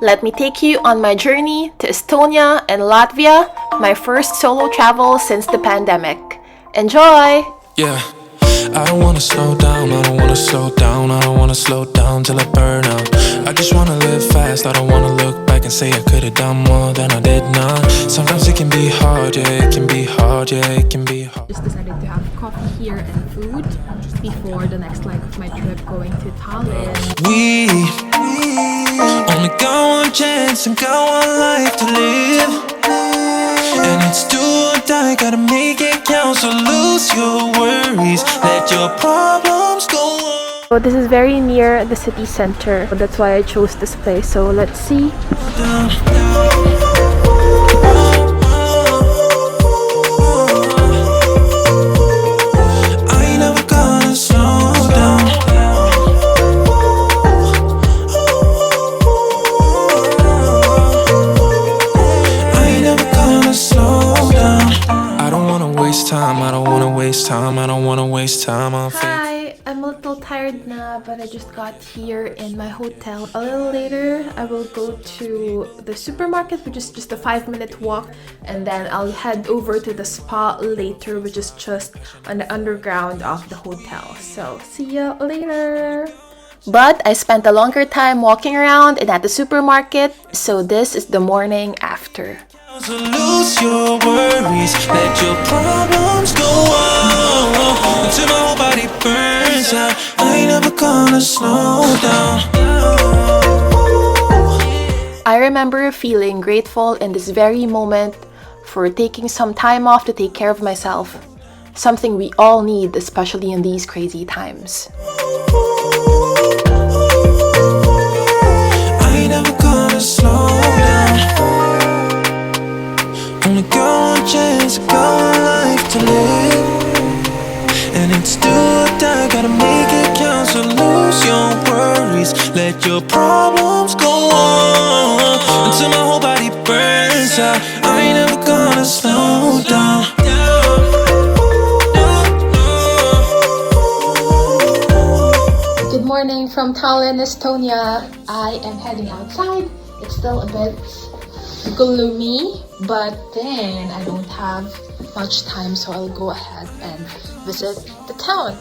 Let me take you on my journey to Estonia and Latvia, my first solo travel since the pandemic. Enjoy! Yeah, I don't wanna slow down, I don't wanna slow down, I don't wanna slow down till I burn out. I just wanna live fast, I don't wanna look back and say I could've done more than I did now. Sometimes it can be hard, yeah, it can be hard, yeah, it can be hard. Just decided to have coffee here and food before the next leg of my trip going to Tallinn. We only got one chance and got one life to live, and it's do or die, gotta make it count. So lose your worries, let your problems go on. So this is very near the city center, that's why I chose this place. So let's see. I don't wanna waste time on Hi, I'm a little tired now, but I just got here in my hotel. A little later, I will go to the supermarket, which is just a 5-minute walk, and then I'll head over to the spa later, which is just on the underground of the hotel. So, see you later! But I spent a longer time walking around and at the supermarket, so this is the morning after. So lose your worries, let your problems go on until my whole body burns out. I ain't never gonna slow down. I remember feeling grateful in this very moment for taking some time off to take care of myself. Something we all need, especially in these crazy times. I ain't never gonna slow down. Only got one chance, got one life to live, and it's do or die, gotta make it count. So lose your worries, let your problems go on until my whole body burns out. I ain't never gonna slow down. Good morning from Tallinn, Estonia. I am heading outside. It's still a bit gloomy, but then I don't have much time, so I'll go ahead and visit the town.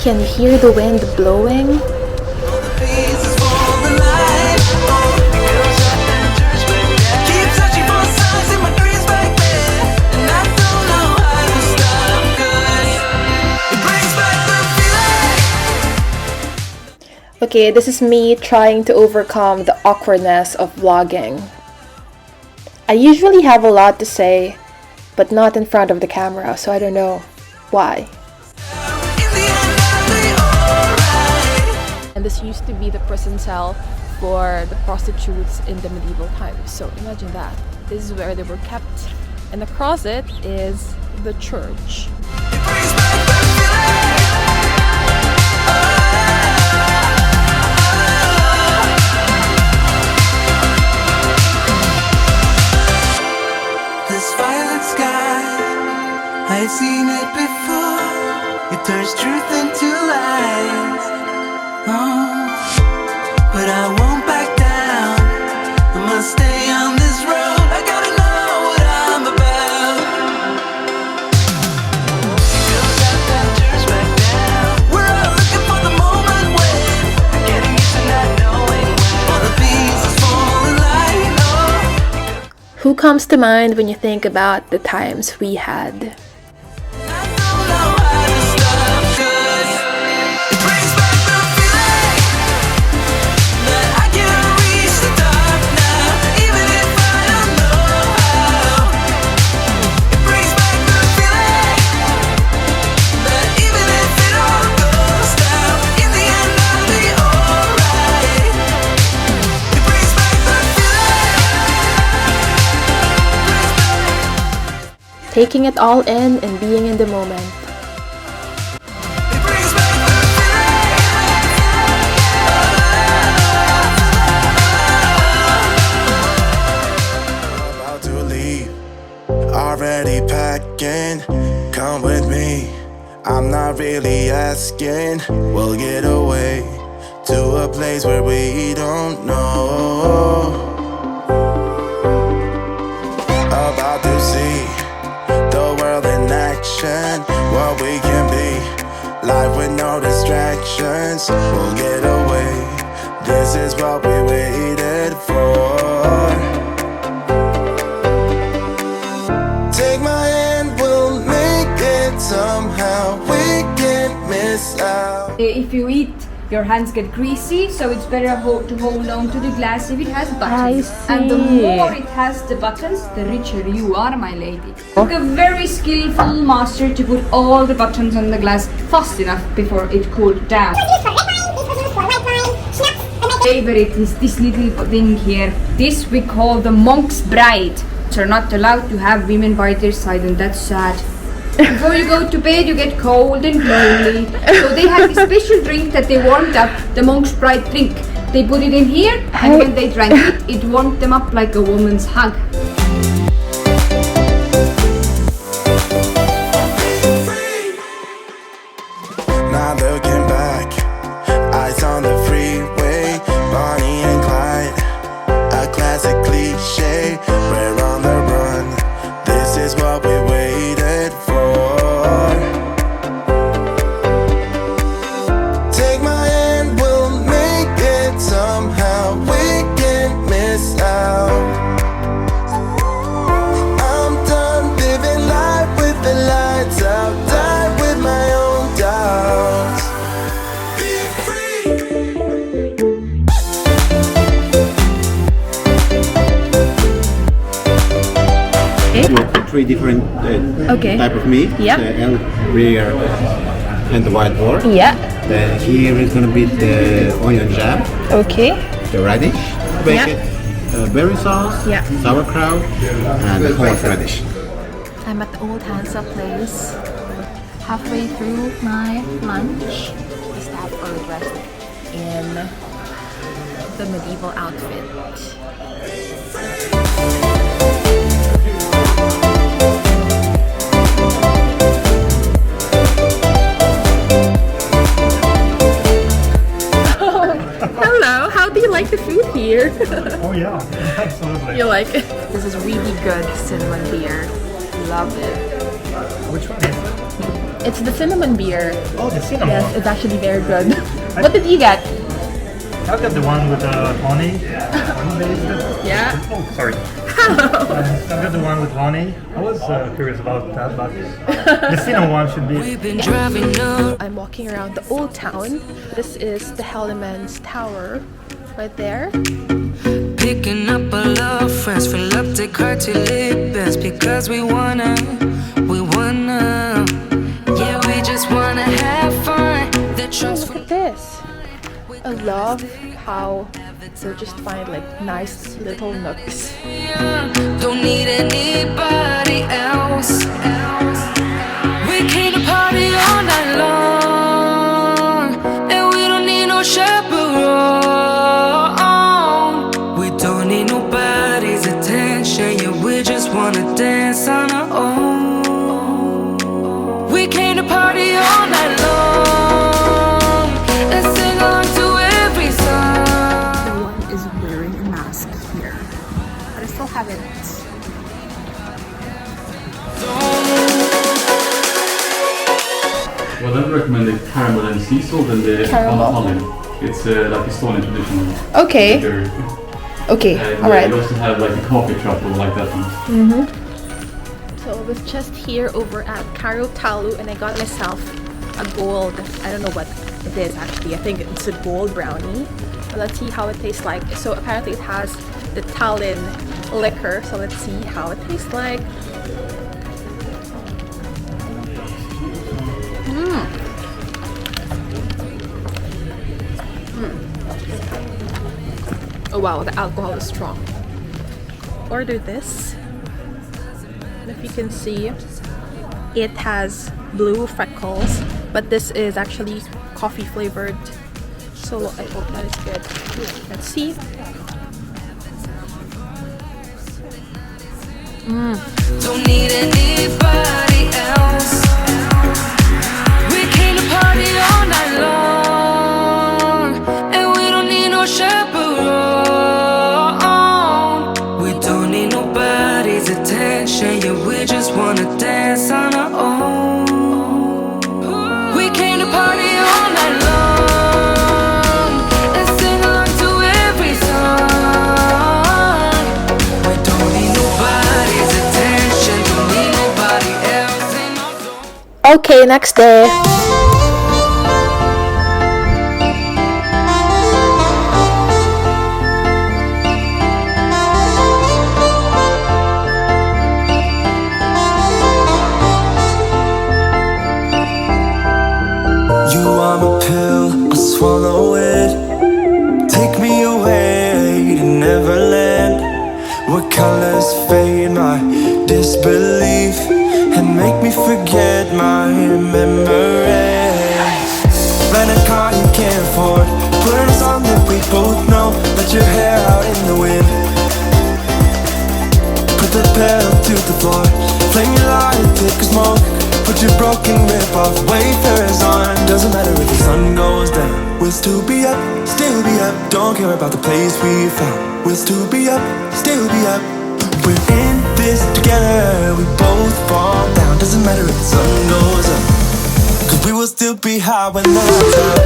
Can you hear the wind blowing? Okay, this is me trying to overcome the awkwardness of vlogging. I usually have a lot to say, but not in front of the camera, so I don't know why. And this used to be the prison cell for the prostitutes in the medieval times. So imagine that. This is where they were kept. And across it is the church. This violet sky, I've seen it before. It turns truth into lies. But I won't back down. I must stay on this road. I gotta know what I'm about. She goes up and turns back down. We're all looking for the moment when getting used to not knowing when all the pieces fall in line. Who comes to mind when you think about the times we had? I don't know how to taking it all in and being in the moment. About to leave, already packing. Come with me, I'm not really asking. We'll get away to a place where we don't know. About to see the world in action, what we can be. Life with no distractions, we'll get away. This is what we waited for. Take my hand, we'll make it somehow. We can't miss out. If you eat, your hands get greasy, so it's better to hold on to the glass if it has buttons. And the more it has the buttons, the richer you are, my lady. Took a very skillful master to put all the buttons on the glass fast enough before it cooled down. Favorite is this little thing here. This we call the monk's bride. They're not allowed to have women by their side, and that's sad. Before you go to bed, you get cold and lonely. So they have this special drink that they warmed up, the monk's bride drink. They put it in here, and when they drank it, it warmed them up like a woman's hug. Now looking back, eyes on the freeway, Bonnie and Clyde, a classic cliche. We're on the run, this is what we waited for. Take my hand, we'll make it somehow. We can't miss out. I'm done living life with the lights out, die with my own doubts. Be free. You have three different type of meat. Yeah. The elk, rear, and the white boar. Yeah. Then here is going to be the onion jam, Okay. the radish, bacon, berry sauce, Yeah. sauerkraut, and the horseradish. I'm at the Olde Hansa place. Halfway through my lunch, the staff are dressed in the medieval outfit. Hello, how do you like the food here? Oh yeah, absolutely. You like it? This is really good cinnamon beer. Love it. Which one is it? It's the cinnamon beer. Oh, the cinnamon. Yes, it's actually very good. What did you get? I've got the one with honey. Honey based. Yeah. Oh, sorry. I've got the one with honey. I was curious about that, but the cinnamon one should be. I'm walking around the old town. This is the Hellemans Tower right there. Picking up our love friends, fill up the car till it bends because we wanna, yeah, we just wanna have fun. The trust Look at this. I love how they'll just find like nice little nooks. don't need anybody else. We came to party all night long, and we don't need no chaperone. We don't need nobody's attention, yeah, we just wanna dance on our own. We came to party all night long and sing along to every song. No one is wearing a mask here, but I still haven't. Well, I recommend the caramel and sea salt and the Caramel? Vana Tallinn. It's like Estonian traditional. Okay. liqueur. Okay. And All right. you also have like a coffee truffle like that one. So I was just here over at Carlyn and I got myself a gold. I don't know what it is actually. I think it's a gold brownie. But let's see how it tastes like. So apparently it has the Tallinn liquor. So let's see how it tastes like. Oh wow, the alcohol is strong. Order this. And if you can see, it has blue freckles, but this is actually coffee flavored. So I hope that is good. Let's see. Don't need anybody else. We came to party all night long, and we don't need no chaperone. We don't need nobody's attention. Yeah, we just wanna dance on our own. We came to party all night long and sing along to every song. We don't need nobody's attention. Don't need nobody else. Ain't no song. Okay, next day. You are my pill, I swallow it. Take me away to Neverland, where colors fade my disbelief and make me forget my memories. Rent a car you can't afford, put on a song that we both know. Let your hair out in the wind, put the pedal to the floor. Flame your light, take a smoke. Put your broken rip-off wafers on. Doesn't matter if the sun goes down, we'll still be up, still be up. Don't care about the place we found. We'll still be up, still be up. We're in this together, we both fall down. Doesn't matter if the sun goes up, 'cause we will still be high when the lights out.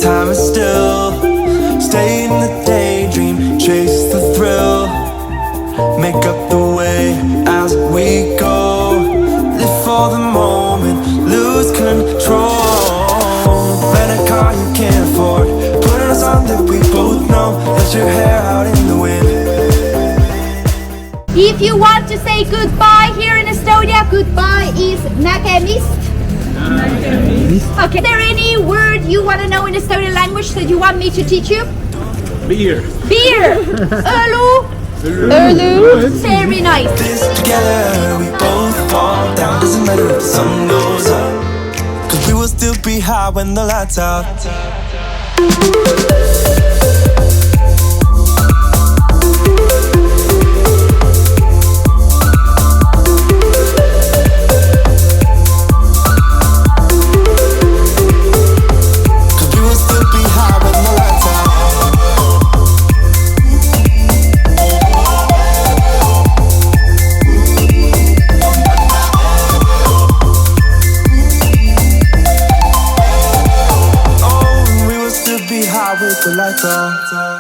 Time is still. Stay in the daydream, chase the thrill. Make up the way as we go. Live for the moment, lose control. Rent a car you can't afford, put on a song that we both know. Let your hair out in the wind. If you want to say goodbye here in Estonia, goodbye is nägemist. Okay, is there any word you want to know in Estonian language that you want me to teach you? Beer. Beer! Ölu! Ölu! Very nice. This together, we both fall down. Doesn't matter if the sun goes up, 'cause we will still be high when the lights out. With the lights on.